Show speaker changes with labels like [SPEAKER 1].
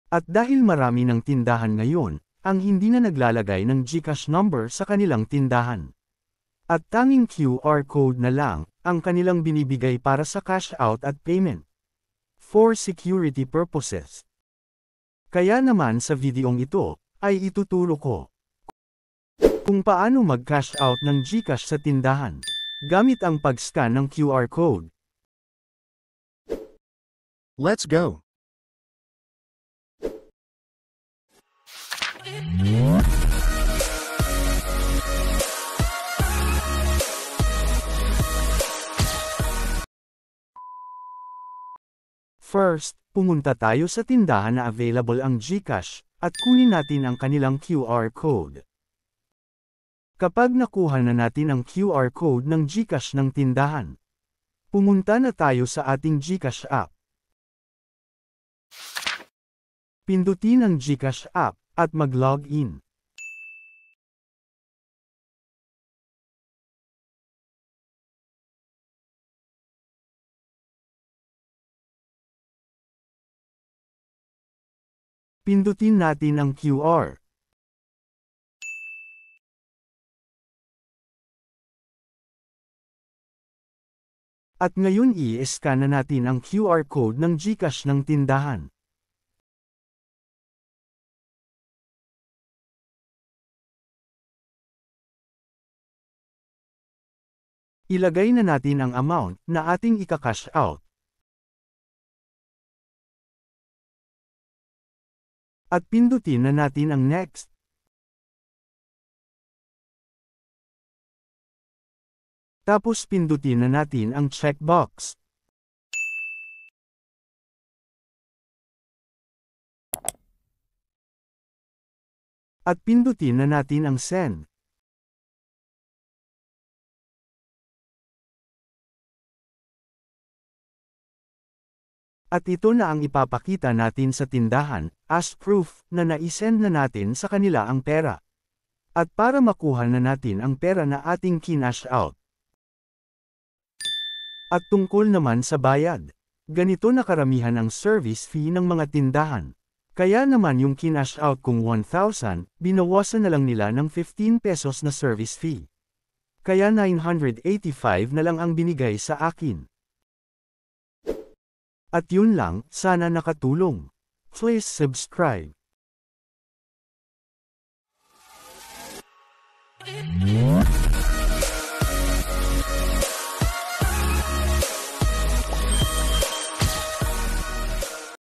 [SPEAKER 1] At dahil marami ng tindahan ngayon, ang hindi na naglalagay ng GCash number sa kanilang tindahan. At tanging QR code na lang, ang kanilang binibigay para sa cash out at payment. For security purposes. Kaya naman sa videong ito, ay ituturo ko kung paano mag-cash out ng GCash sa tindahan, gamit ang pag-scan ng QR code.
[SPEAKER 2] Let's go!
[SPEAKER 1] First, pumunta tayo sa tindahan na available ang GCash, at kunin natin ang kanilang QR code. Kapag nakuha na natin ang QR code ng GCash ng tindahan, pumunta na tayo sa ating GCash app. Pindutin ang GCash app, at mag-log in. Pindutin natin ang QR. At ngayon i-scan na natin ang QR code ng GCash ng tindahan. Ilagay na natin ang amount na ating ika-cash out. At pindutin na natin ang next. Tapos pindutin na natin ang checkbox. At pindutin na natin ang send. At ito na ang ipapakita natin sa tindahan, as proof na naisend na natin sa kanila ang pera. At para makuha na natin ang pera na ating kinash out. At tungkol naman sa bayad, ganito na karamihan ang service fee ng mga tindahan. Kaya naman yung kinash out kung 1,000, binawasan na lang nila ng 15 pesos na service fee. Kaya 985 na lang ang binigay sa akin. At yun lang, sana nakatulong. Please subscribe.